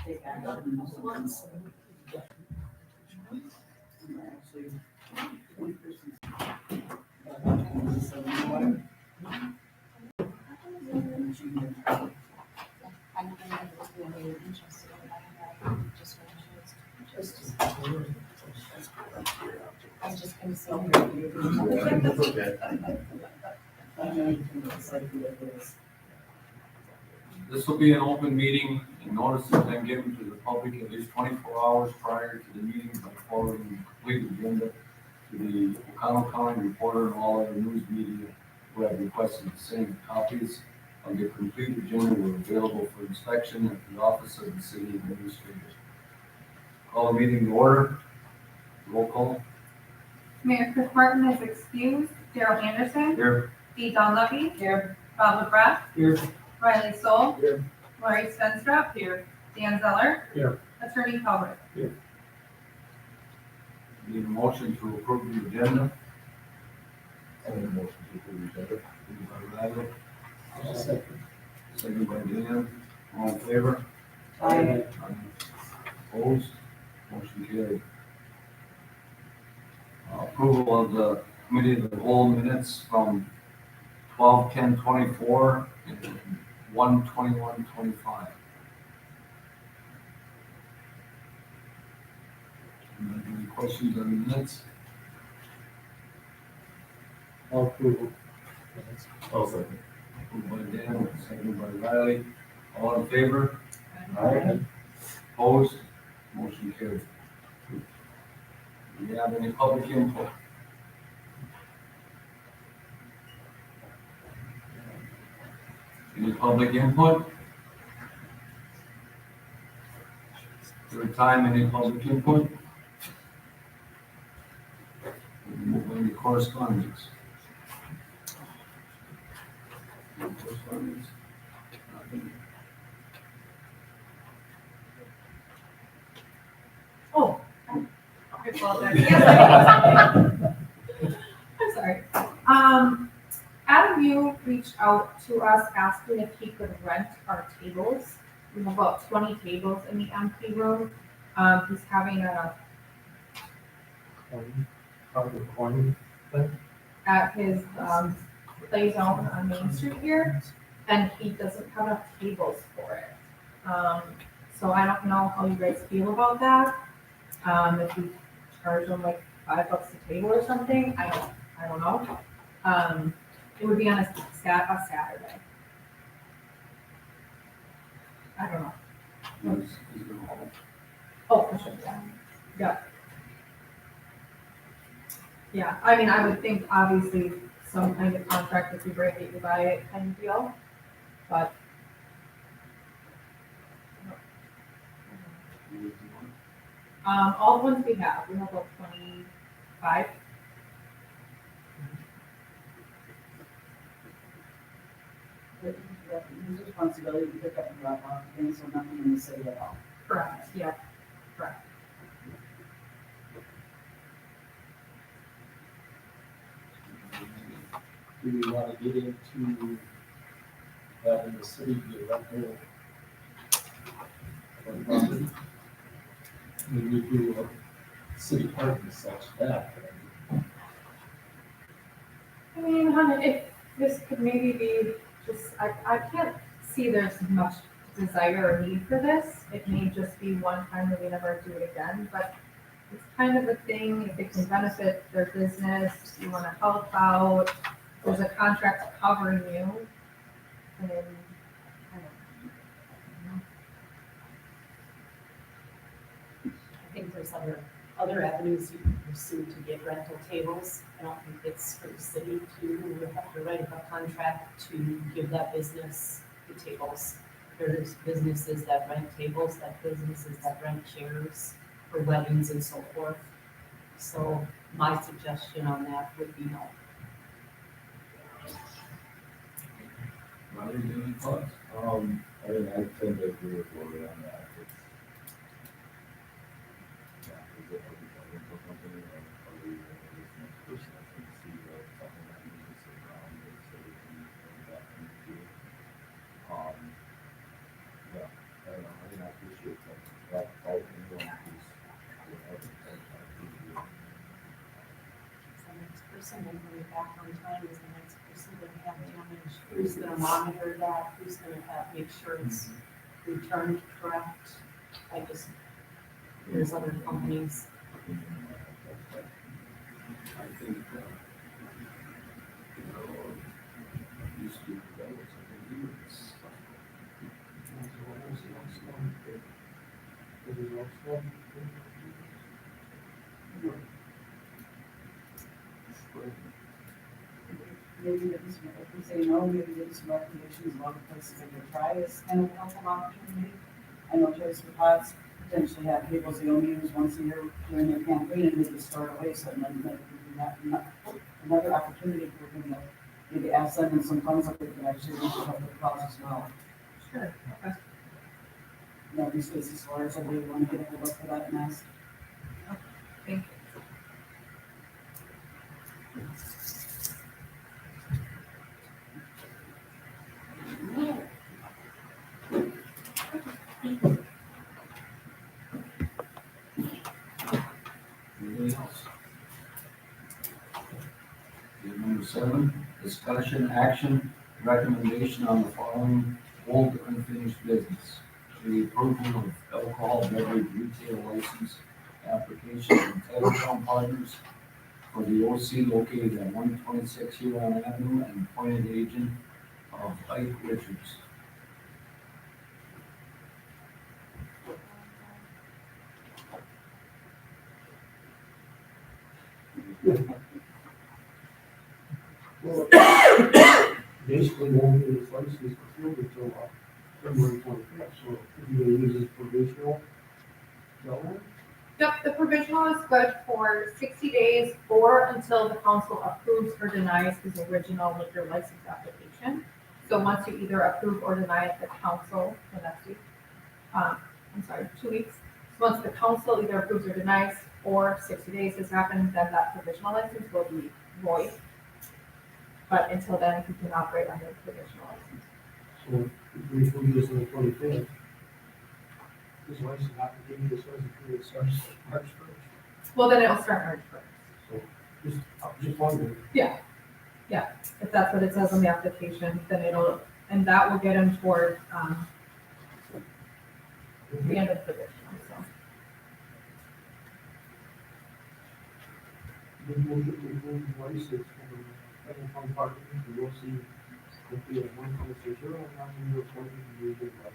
Take action once. Actually, one person's. I was just gonna say. This will be an open meeting, and notice has been given to the public at least 24 hours prior to the meeting by forwarding the complete agenda to the O'Connell County Reporter and all other news media who have requested the same. Copies of the complete agenda were available for inspection at the office of the city administrator. Call the meeting to order. Roll call. Mayor Chris Martin is excused. Daryl Anderson. Here. Dee Donlevy. Here. Bob McGrath. Here. Riley Soul. Here. Lori Svenstrup. Here. Dan Zeller. Here. Attorney Calvert. Need a motion to approve the agenda. I make a motion to approve the agenda. Moved by Riley, Second. second by Dan. All in favor? Aye. Opposed? Motion carried. Approval of the committee of the whole minutes from 12/10/24 and 1/21/25. Any questions on the minutes? All approval. I'll second. Moved by Dan, second by Riley. All in favor? Aye. Opposed? Motion carried. Do you have any public input? Any public input? Third time, any public input? Move on to correspondence. No correspondence? Nothing. Oh. I apologize. Yes, I'm sorry. Adam Yu reached out to us asking if he could rent our tables. We have about 20 tables in the MP room. He's having Corny. at his play zone on Main Street here, and he doesn't have enough tables for it. So I don't know how you guys feel about that. If you charge them like $5 a table or something, I don't know. It would be on a Saturday. I don't know. Oh, for sure, yeah. Yeah. Yeah, I mean, I would think obviously some kind of contract if you break it, you buy it kind of deal, but. All the ones we have about 25. His responsibility to pick up and drop off things, so nothing in the city at all. Correct, yeah, correct. Do we want to get into having the city be a rental of property? When we do a city park and such, that. I mean, honey, if this could maybe be just, I can't see there's much desire or need for this. It may just be one time that we never do it again, but it's kind of a thing, if it can benefit their business, you wanna help out, there's a contract covering you, and then, I don't know. I think there's other avenues you can pursue to get rental tables. I don't think it's for the city to have to write a contract to give that business the tables. There's businesses that rent tables, that businesses that rent chairs for weddings and so forth. So my suggestion on that would be no. Riley, any thoughts? I mean, I tend to agree with Lori on that. Yeah, is it a rental company or are we this next person that's going to see something that needs to sit down, so we can bring back and and then bring it back on time, is the next person gonna have damage? Who's gonna monitor that? Who's gonna make sure it's returned correct? There's other companies. I think, used to be that was, I think, years. Maybe there's, if we say no, maybe there's some recommendations, a lot of places maybe try this kind of helpful opportunity. I know Toys for Tots potentially have tables they only use once a year during their campaign and maybe store it away, so then maybe another opportunity for them to maybe ask them and some funds that they can actually reach out with the cause as well. Sure. Okay. You know, these cases, lawyers, I really want to get a look for that and ask. Thank you. Anything else? Okay, number 7, discussion, action, recommendation on the following old unfinished business. The approval of alcohol beverage retail license application from Telecom Partners for the OC located at 126 Huron Avenue and appointed agent of Ike Richards. Well, basically won't get his license fulfilled until February 25th, so if you use his provisional, so Yep, the provisional is good for 60 days or until the council approves or denies his original liquor license application. So once you either approve or deny it, the council, the next week, 2 weeks. So once the council either approves or denies, or 60 days has happened, then that provisional license will be void. But until then, he can operate under the provisional license. so if we approve this on the 25th, his license application, this license period starts March 1st. Well, then it will start March 1st. So just wondering. If that's what it says on the application, then and that will get him toward, the end of the provisional, so. The motion to approve the license from the Telecom Partners, the OC, located at 126 Huron Avenue, appointed agent of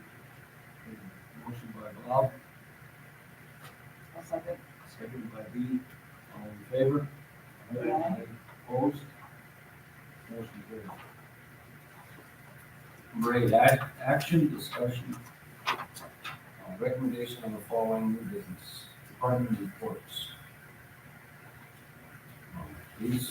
Motion by Bob, I'll second. second by Dee. All in favor? Aye. Opposed? Motion carried. Number 8, action, discussion, recommendation on the following new business, department reports. Please.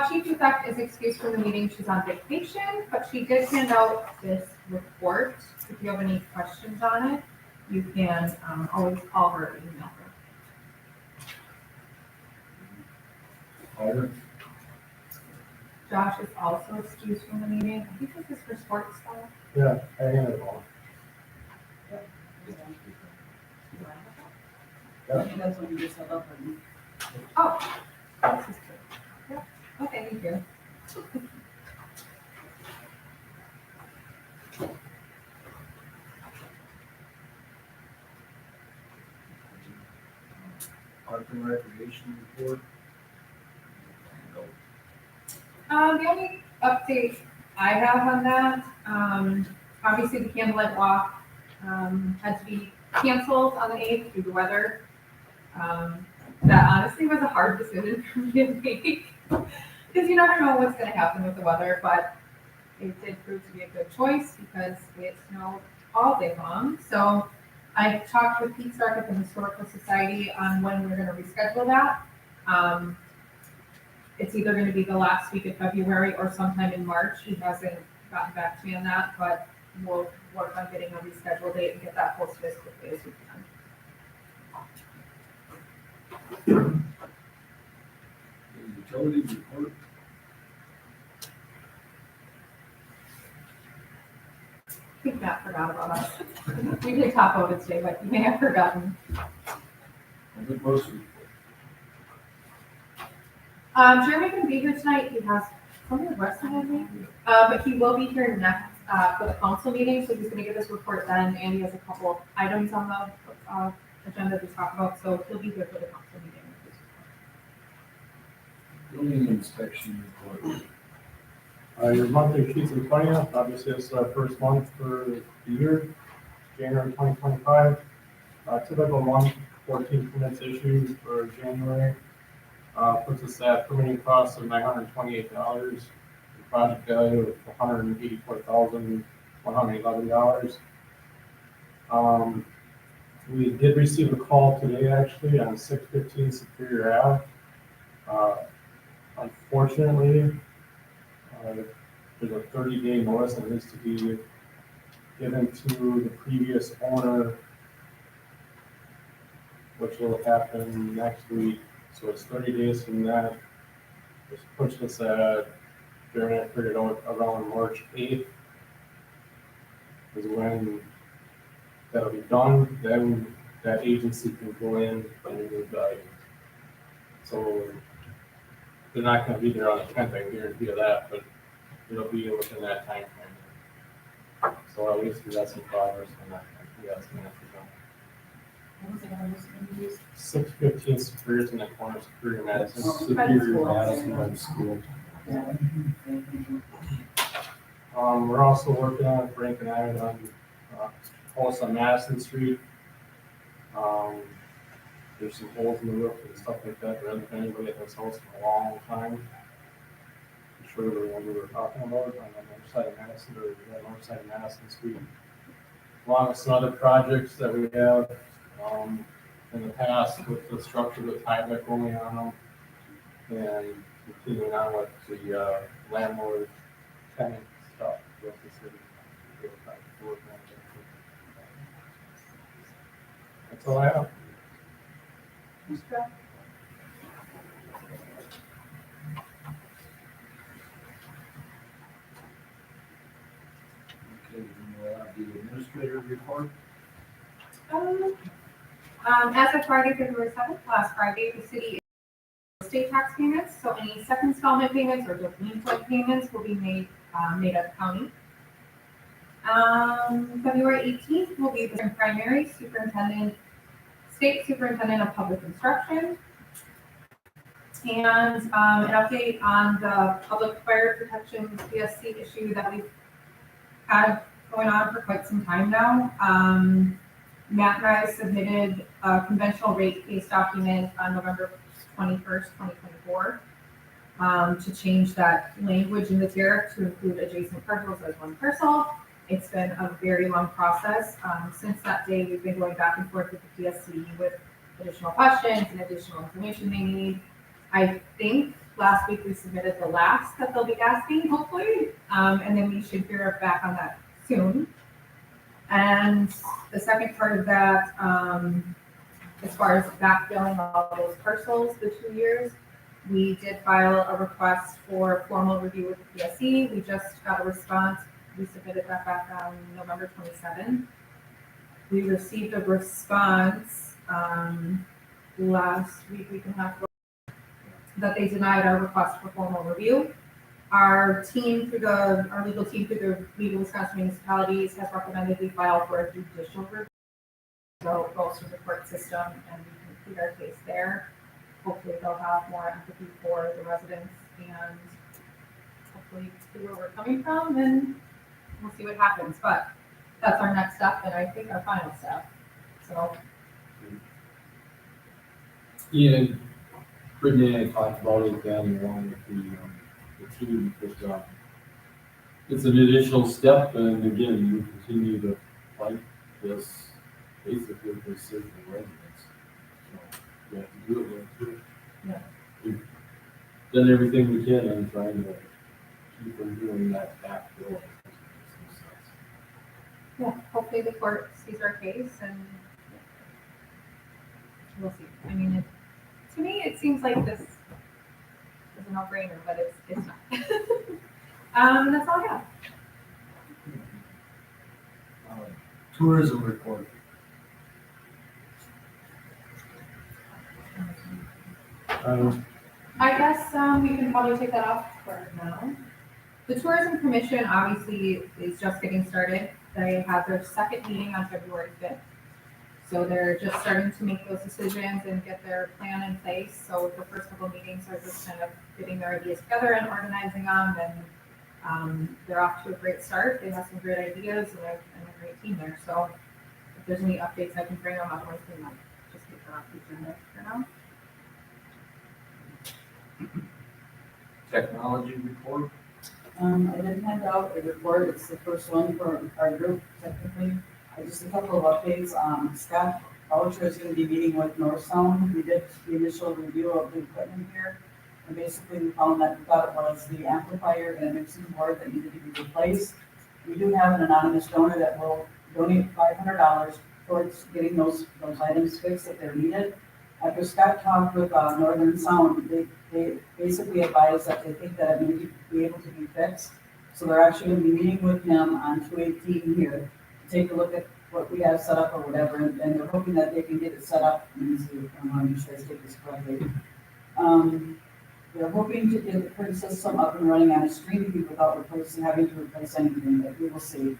Chief Effect is excused from the meeting, she's on vacation, but she did hand out this report. If you have any questions on it, you can always call her or email her. Fire. Josh is also excused from the meeting. I think this is for sports stuff. Yeah, I hand it off. I think that's what you just held up and Oh, this is true. Yep, okay, thank you. Park and Recreation report. The only update I have on that, obviously the candlelight walk, had to be canceled on the 8th due to weather. That honestly was a hard decision for me to make, because you never know what's gonna happen with the weather, but it did prove to be a good choice because it snowed all day long. So I talked with Pete Stark at the Historical Society on when we're gonna reschedule that. It's either gonna be the last week of February or sometime in March. He hasn't gotten back to me on that, but we'll work on getting a rescheduled date and get that posted as quickly as we can. The utility report. I think Matt forgot about us. We did talk about it today, but you may have forgotten. The grocery report. Jeremy can be here tonight, he has something requesting, I think, but he will be here next, for the council meeting, so he's gonna give his report then, and he has a couple of items on the, agenda to talk about, so he'll be here for the council meeting. Building inspection report. Your monthly sheets of finance, obviously this is our first month for the year, January 2025. Typical month, 14 permits issued for January. Puts us at permitting costs of $928, the project value of $184,111. We did receive a call today actually on 615 Superior Ave. Unfortunately, there's a 30-day notice that needs to be given to the previous owner, which will happen next week. So it's 30 days from that. This puts us at, Jeremy, I figured out around March 8th is when that'll be done. Then that agency can go in and remove the item. So they're not gonna be there on the 10th, I can guarantee you that, but it'll be within that time frame. So at least we got some progress on that. We got some answers on. What was it I was gonna use? 615 Superior's in the corner of Superior Madison. Superior Madison High School. Yeah. We're also working on breaking out on, house on Madison Street. There's some holes in the roof and stuff like that. There hasn't been anybody at this house in a long time. I'm sure the one we were talking about on the north side of Madison, or the north side of Madison Street. Along with some other projects that we have, in the past with the structure with Tyvek going on them. And continuing on with the, landlord tenant stuff with the city. That's all I have. Okay, we'll have the administrator report. As of Friday, February 7th, last Friday, the city state tax payments, so any second installment payments or delinquent payments will be made at the county. February 18th will be the primary state superintendent of public instruction. And an update on the public fire protection PSC issue that we've had going on for quite some time now. Matt and I submitted a conventional rate case document on November 21st, 2024, to change that language in the tariff to include adjacent parcels as one parcel. It's been a very long process. Since that day, we've been going back and forth with the PSC with additional questions and additional information they need. I think last week we submitted the last that they'll be asking, hopefully, and then we should hear back on that soon. And the second part of that, as far as backfilling all those parcels, the 2 years, we did file a request for formal review with the PSC. We just got a response. We submitted that back on November 27th. We received a response last week and a half ago, that they denied our request for formal review. Our legal team through the League of Wisconsin Municipalities has recommended we file for a judicial review. So it goes through the court system and we can complete our case there. Hopefully they'll have more empathy for the residents and hopefully see where we're coming from, and we'll see what happens. But that's our next step and I think our final step. So. Yeah, Brittany and I talked about it down along with the team, because it's an initial step, and again, you continue to fight this basically for citizen residents. So we have to do it, we have to do it. Yeah. We've done everything we can in trying to keep from doing that backfill. Yeah, hopefully the court sees our case and we'll see. I mean, to me, it seems like this is a no-brainer, but it's not. That's all I have. Tourism report. I guess, we can probably take that off for now. The Tourism Commission obviously is just getting started. They have their second meeting on February 5th. So they're just starting to make those decisions and get their plan in place. So the first couple meetings are just kind of getting their ideas together and organizing them, and they're off to a great start. They have some great ideas and a great team there. So if there's any updates, I can bring them up. We can just take that off the agenda for now. Technology report. I did hand out a report, it's the first one for our group technically. Just a couple of updates, Scott Boucher is gonna be meeting with North Sound. We did the initial review of the equipment here. And basically we found that we thought it was the amplifier and a mixing board that needed to be replaced. We do have an anonymous donor that will donate $500 towards getting those items fixed if they're needed. After Scott talked with Northern Sound, they basically advised that they think that it may be able to be fixed. So they're actually gonna be meeting with him on 218 here, to take a look at what we have set up or whatever, and they're hoping that they can get it set up easily. I want to make sure I state this correctly. They're hoping to get the current system up and running on a stream feed without having to replace anything, but we will see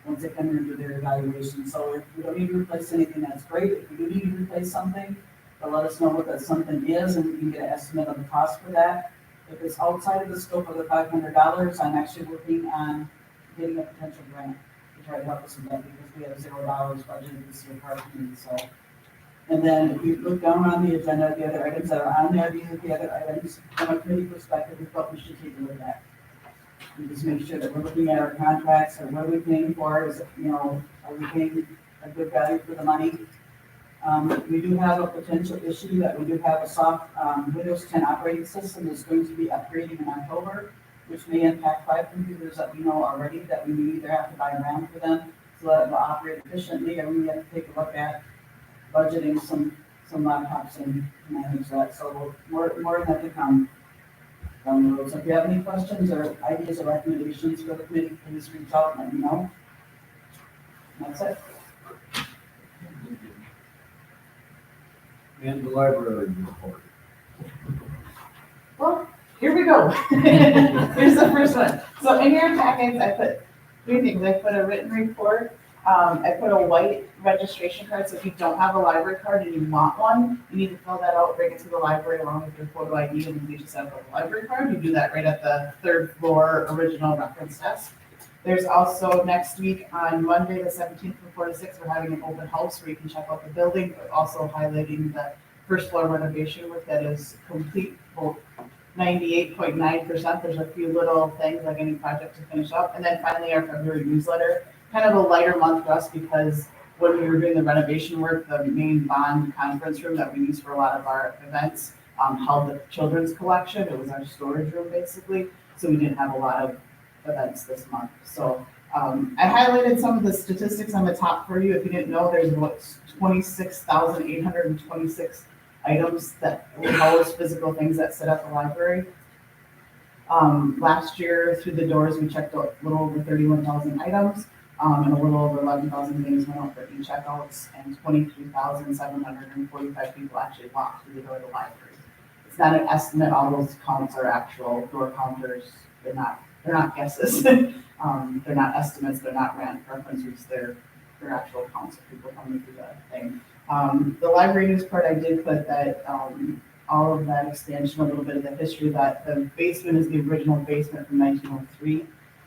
once they come in and do their evaluation. So if we don't need to replace anything, that's great. If we do need to replace something, they'll let us know what that something is, and we can get an estimate of the cost for that. If it's outside of the scope of the $500, I'm actually working on getting a potential grant to try to help us with that, because we have $0 budgeted this year for our community, so. And then if you look down on the agenda, the other items that are on there, these are the other items from a committee perspective we felt we should take a look at. And just make sure that we're looking at our contracts, or what are we paying for, is, are we paying a good value for the money? We do have a potential issue that we do have a soft Windows 10 operating system that's going to be upgrading in October, which may impact 5 computers that we know already, that we may either have to buy RAM for them so that it will operate efficiently, or we have to take a look at budgeting some laptops and manage that. So more on that to come down the road. So if you have any questions or ideas or recommendations for the committee, please reach out and let me know. And that's it. And the library report. Well, here we go. Here's the first one. So in your packets, I put 3 things. I put a written report. I put a white registration card, so if you don't have a library card and you want one, you need to fill that out, bring it to the library along with your photo ID, and you just have a library card. You do that right at the 3rd floor original reference desk. There's also next week on Monday, the 17th from 4 to 6, we're having an open house where you can check out the building, but also highlighting the first floor renovation work that is complete, 98.9%. There's a few little things like any project to finish up. And then finally, our February newsletter, kind of a lighter month for us because when we were doing the renovation work, the main bond conference room that we use for a lot of our events held the children's collection. It was our storage room basically. So we didn't have a lot of events this month. So I highlighted some of the statistics on the top for you. If you didn't know, there's what 26,826 items that will house physical things that sit at the library. Last year through the doors, we checked out a little over 31,000 items. And a little over 11,000 names went out for e-checkouts, and 23,745 people actually walked through the door of the library. It's not an estimate, all those counts are actual door counters. They're not guesses. They're not estimates, they're not random preferences, they're actual counts of people coming through the thing. The library news part, I did put that all of that expansion, a little bit of the history, that the basement is the original basement from 1903.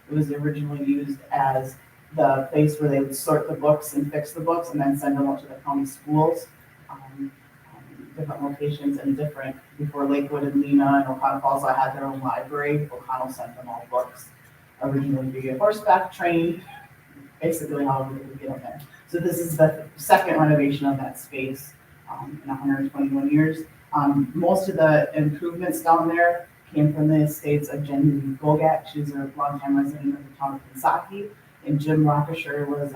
It was originally used as the place where they would sort the books and fix the books and then send them out to the county schools, different locations and different, before Lakewood and Lena and O'Connell Falls all had their own library, O'Connell sent them all books, originally via horseback train, basically how we would get them there. So this is the second renovation of that space in 121 years. Most of the improvements down there came from the estates of Jenny Gogak. She's a longtime resident of the town of Pensaki. And Jim Rockisher was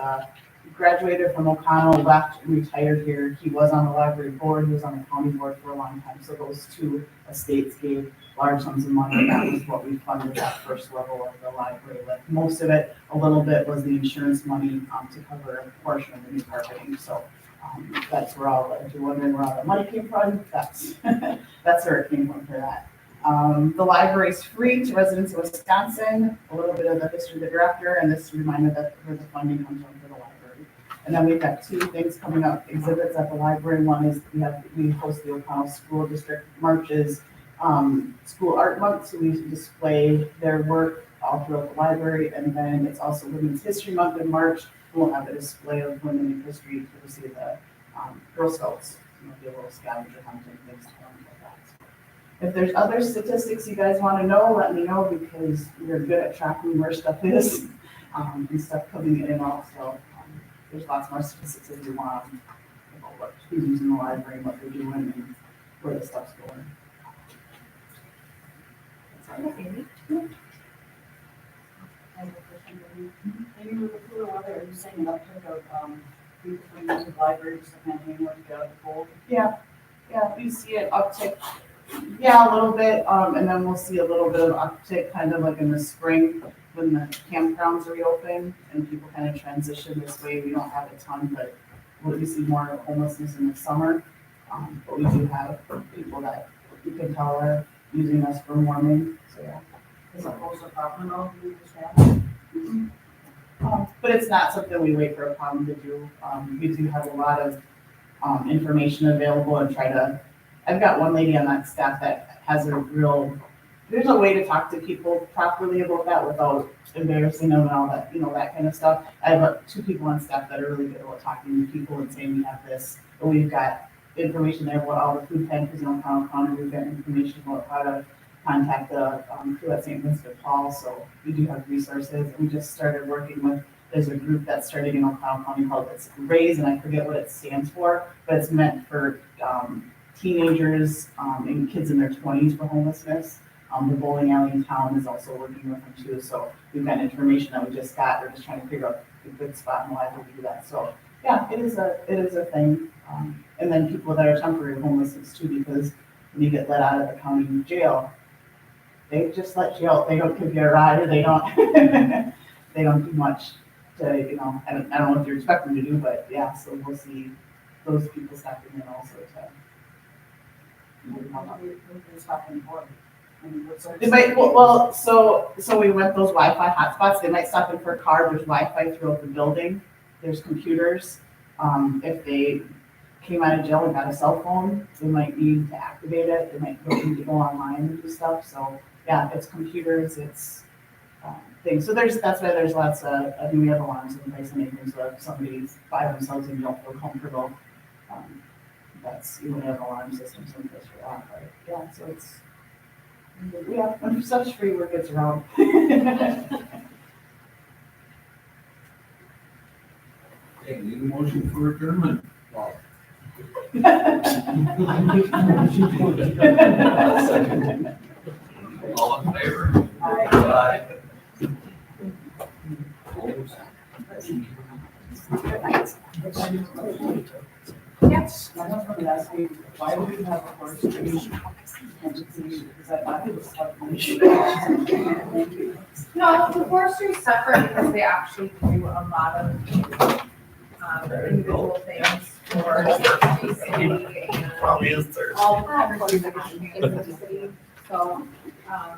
graduated from O'Connell, left, retired here. He was on the library board, he was on the county board for a long time. So those 2 estates gave large sums of money. That was what we funded that first level of the library with. Most of it, a little bit, was the insurance money to cover a portion of the new carpeting. So that's where if you're wondering where all the money came from, that's where it came from for that. The library is free to residents of Wisconsin, a little bit of the history of the director, and this reminder that where the funding comes from for the library. And then we've got two things coming up, exhibits at the library. One is we host the O'Connell School District Marches School Art Month, so we display their work all throughout the library. And then it's also Women's History Month in March. We'll have a display of women in history to see the Girl Scouts, do a little scavenger hunt and things like that. If there's other statistics you guys want to know, let me know, because we're good at tracking where stuff is and stuff coming in and out. So there's lots more statistics if you want about what who's using the library, what they're doing, and where the stuff's going. That's all. I have a question for you. Maybe with the cooler weather, are you saying an uptick of, people coming to the library just to kind of hang out to get out of the cold? Yeah, we see an uptick, a little bit, and then we'll see a little bit of uptick kind of like in the spring when the campgrounds reopen and people kind of transition this way. We don't have a ton, but we see more homelessness in the summer. But we do have people that you can tell are using us for warming, so yeah. Is it also a problem though, you just have? But it's not something we wait for a problem to do. We do have a lot of information available and I've got one lady on that staff that has there's a way to talk to people properly about that without embarrassing them and all that, that kind of stuff. I have two people on staff that are really good about talking to people and saying we have this, but we've got information there about all the food pantries in O'Connell County. We've got information about how to contact the crew at St. Vincent de Paul, so we do have resources. We just started working with, there's a group that's starting in O'Connell County called it's RAISE, and I forget what it stands for, but it's meant for teenagers and kids in their 20s for homelessness. The bowling alley in town is also working with them too, so we've got information that we just got. We're just trying to figure out a good spot in life to do that. So yeah, it is a thing. And then people that are temporary homelessness too, because when you get let out of the county jail, they just let you out. They don't give you a ride, or they don't they don't do much to, I don't know what you expect them to do, but yeah, so we'll see those people stepping in also to. They might, so we went those Wi-Fi hotspots. They might stop in for a car. There's Wi-Fi throughout the building. There's computers. If they came out of jail and got a cell phone, they might need to activate it. They might need to go online and do stuff. So yeah, it's computers, it's things. So that's why there's lots of, we have alarms in place and anything. So if somebody's by themselves and you don't feel comfortable, that's, we have alarm systems in place for that. But yeah, so it's, when stuff's free, word gets around. Okay, need a motion for adjournment. All in favor? Aye. Yes. My husband asked me, why do we have a forestry entity? Because I thought it was No, the forestry is separate because they actually do a lot of individual things for the city and Probably is there. all the different divisions in the city. So, yeah.